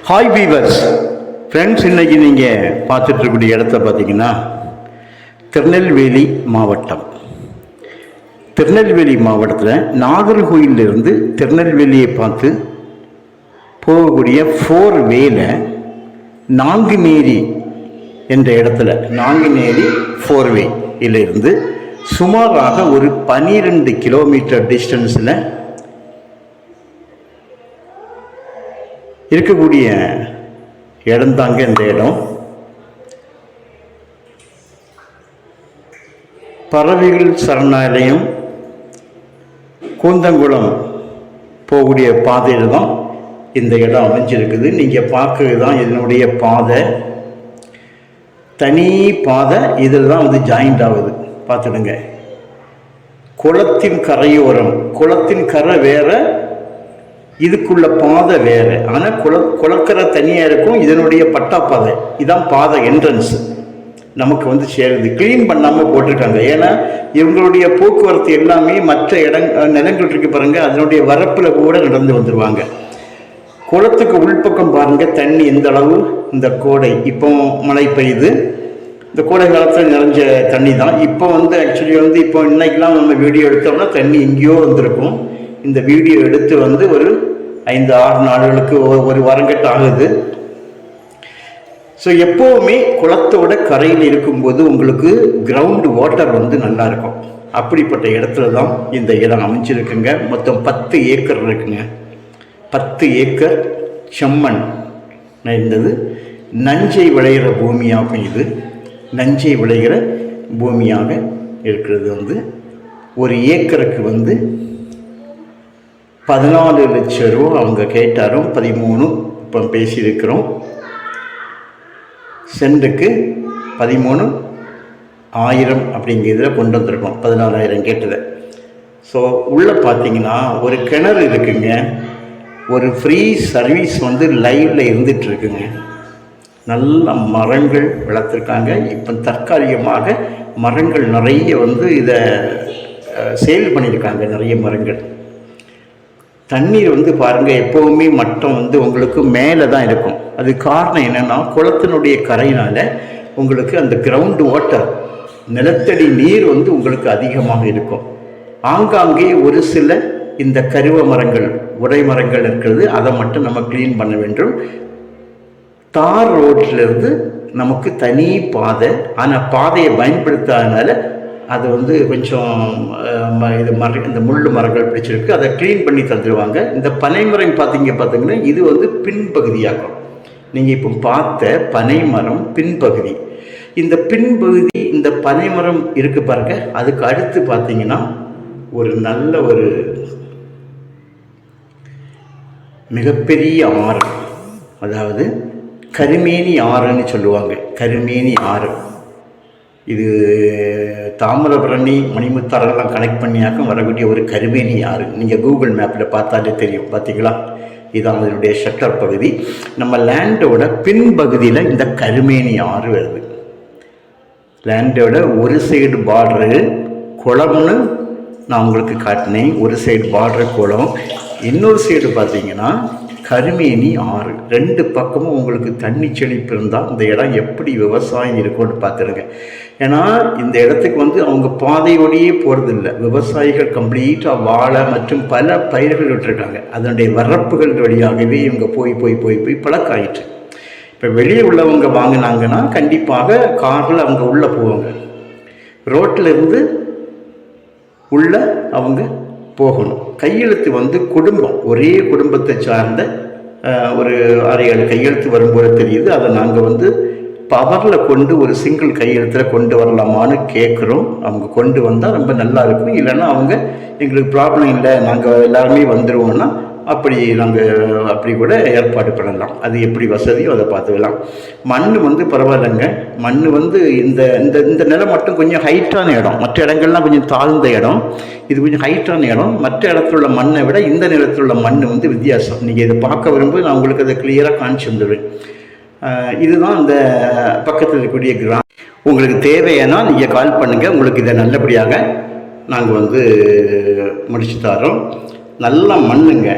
Hi viewers friends, இன்றைக்கி நீங்கள் பார்த்துட்ருக்கூடிய இடத்த பார்த்தீங்கன்னா திருநெல்வேலி மாவட்டம். திருநெல்வேலி மாவட்டத்தில் நாகர்கோயிலிருந்து திருநெல்வேலியை பார்த்து போகக்கூடிய 4 வேல நாங்குநேரி என்ற இடத்துல, நாங்குநேரி 4 வேயிலிருந்து சுமாராக ஒரு 12 கிலோமீட்டர் டிஸ்டன்ஸில் இருக்கக்கூடிய இடம்தாங்க இந்த இடம். பறவைகள் சரணாலயம் கூந்தங்குளம் போகக்கூடிய பாதையில் தான் இந்த இடம் அமைஞ்சிருக்குது. நீங்கள் பார்க்கறது தான் இதனுடைய பாதை, தனி பாதை. இதில் தான் வந்து ஜாயிண்ட் ஆகுது. பார்த்துடுங்க, குளத்தின் கரையோரம், குளத்தின் கரை வேற, இதுக்குள்ள பாதை வேறு. ஆனால் குளக்கரை தனியாக இருக்கும். இதனுடைய பட்டா பாதை இதான் பாதை, என்ட்ரன்ஸ் நமக்கு வந்து சேருது. க்ளீன் பண்ணாமல் போட்டிருக்காங்க. ஏன்னா இவங்களுடைய போக்குவரத்து எல்லாமே மற்ற நிலங்கள் இருக்கு பாருங்க, அதனுடைய வரப்பில் கூட நடந்து வந்துடுவாங்க. குளத்துக்கு உள்பக்கம் பாருங்கள் தண்ணி எந்த அளவு. இந்த கோடை இப்போ மழை பெய்யுது, இந்த கோடை காலத்தில் நிறைஞ்ச தண்ணி தான். இப்போ வந்து ஆக்சுவலி வந்து இப்போ இன்னைக்கெல்லாம் நம்ம வீடியோ எடுத்தோம்னா தண்ணி எங்கேயோ வந்திருக்கும். இந்த வீடியோ எடுத்து வந்து ஒரு 5-6 நாட்களுக்கு ஒரு வாரங்கட்டு ஆகுது. ஸோ எப்போவுமே குளத்தோட கரையில் இருக்கும்போது உங்களுக்கு கிரவுண்டு வாட்டர் வந்து நல்லா இருக்கும். அப்படிப்பட்ட இடத்துல தான் இந்த இடம் அமைஞ்சிருக்குங்க. மொத்தம் 10 ஏக்கர் இருக்குங்க. 10 ஏக்கர் செம்மண் இருந்தது. நஞ்சை விளைகிற பூமியாகும். இது நஞ்சை விளைகிற பூமியாக இருக்கிறது. வந்து ஒரு ஏக்கருக்கு வந்து 14 லட்சம் ரூபா அவங்க கேட்டாரும். 13 இப்போ பேசியிருக்கிறோம். சென்ட்டுக்கு 13,000 அப்படிங்கிறதுல கொண்டு வந்திருக்கோம். 14,000 கேட்டதை. ஸோ உள்ளே பார்த்தீங்கன்னா ஒரு கிணறு இருக்குங்க. ஒரு ஃப்ரீ சர்வீஸ் வந்து லைவில் இருந்துகிட்ருக்குங்க. நல்ல மரங்கள் வளர்த்துருக்காங்க. இப்போ தற்காலிகமாக மரங்கள் நிறைய வந்து இதை சேல் பண்ணியிருக்காங்க. நிறைய மரங்கள். தண்ணீர் வந்து பாருங்கள், எப்போவுமே மட்டம் வந்து உங்களுக்கு மேலே தான் இருக்கும். அது காரணம் என்னென்னா, குளத்தினுடைய கரையினால் உங்களுக்கு அந்த கிரவுண்டு வாட்டர், நிலத்தடி நீர் வந்து உங்களுக்கு அதிகமாக இருக்கும். ஆங்காங்கே ஒரு சில இந்த கருவ மரங்கள், உடை மரங்கள் இருக்கிறது. அதை மட்டும் நம்ம க்ளீன் பண்ண வேண்டும். தார் ரோட்டிலிருந்து நமக்கு தனி பாதை. ஆனால் பாதையை பயன்படுத்தாதனால அது வந்து கொஞ்சம் இது இந்த முள் மரங்கள் பிடிச்சிருக்கு. அதை க்ளீன் பண்ணி தந்துடுவாங்க. இந்த பனைமரம் பார்த்தீங்கன்னா இது வந்து பின்பகுதியாகும். நீங்கள் இப்போ பார்த்த பனைமரம் பின்பகுதி. இந்த பின்பகுதி, இந்த பனைமரம் இருக்கு பாருங்க, அதுக்கு அடுத்து பார்த்தீங்கன்னா ஒரு நல்ல ஒரு மிகப்பெரிய ஆறு, அதாவது கருமேனி ஆறுன்னு சொல்லுவாங்க. கருமேனி ஆறு இது தாமிரபரணி, மணிமுத்தாரெல்லாம் கனெக்ட் பண்ணியாக்க வரக்கூடிய ஒரு கருமேனி ஆறு. நீங்கள் கூகுள் மேப்பில் பார்த்தாலே தெரியும். பார்த்தீங்களா, இதான் அதனுடைய ஷட்டர் பகுதி. நம்ம லேண்டோட பின்பகுதியில் இந்த கருமேனி ஆறு வருது. லேண்டோட ஒரு சைடு பார்டரு குளம்னு நான் உங்களுக்கு காட்டினேன். ஒரு சைடு பார்டரு குளம், இன்னொரு சைடு பார்த்தீங்கன்னா கருமேனி ஆறு. 2 பக்கமும் உங்களுக்கு தண்ணி செழிப்பு இருந்தால் இந்த இடம் எப்படி விவசாயம் இருக்கும்னு பார்த்துருங்க. ஏன்னா இந்த இடத்துக்கு வந்து அவங்க பாதையோடையே போகிறதில்ல. விவசாயிகள் கம்ப்ளீட்டாக வாழை மற்றும் பல பயிர்கள் விட்டுருக்காங்க. அதனுடைய வரப்புகள் வழியாகவே இவங்க போய் பழக்காயிட்டு. இப்போ வெளியே உள்ளவங்க வாங்கினாங்கன்னா கண்டிப்பாக காரில் அவங்க உள்ளே போவாங்க. ரோட்டில் இருந்து உள்ளே அவங்க போகணும். கையெழுத்து வந்து குடும்பம், ஒரே குடும்பத்தை சார்ந்த ஒரு 6-7 கையெழுத்து வரும்போது தெரியுது. அதை நாங்கள் வந்து பவரில் கொண்டு ஒரு சிங்கிள் கையெழுத்தில் கொண்டு வரலாமான்னு கேட்குறோம். அவங்க கொண்டு வந்தால் ரொம்ப நல்லா இருக்கும். இல்லைன்னா அவங்க எங்களுக்கு ப்ராப்ளம் இல்லை, நாங்கள் எல்லாருமே வந்துடுவோம்னா அப்படி நாங்கள் அப்படி கூட ஏற்பாடு பண்ணலாம். அது எப்படி வசதியோ அதை பார்த்துக்கலாம். மண் வந்து பரவாயில்லைங்க. மண் வந்து இந்த இந்த இந்த நிலம் மட்டும் கொஞ்சம் ஹைட்டான இடம். மற்ற இடங்கள்லாம் கொஞ்சம் தாழ்ந்த இடம். இது கொஞ்சம் ஹைட்டான இடம். மற்ற இடத்துல உள்ள மண்ணை விட இந்த நிலத்தில் உள்ள மண் வந்து வித்தியாசம். நீங்கள் இதை பார்க்க வரும்போது நான் உங்களுக்கு அதை கிளியராக காமிச்சு வந்துடுவேன். இதுதான் இந்த பக்கத்தில் இருக்கக்கூடிய கிராமம். உங்களுக்கு தேவையானா நீங்கள் கால் பண்ணுங்கள். உங்களுக்கு இதை நல்லபடியாக நாங்கள் வந்து முடிச்சு தரோம். நல்ல மண்ணுங்க.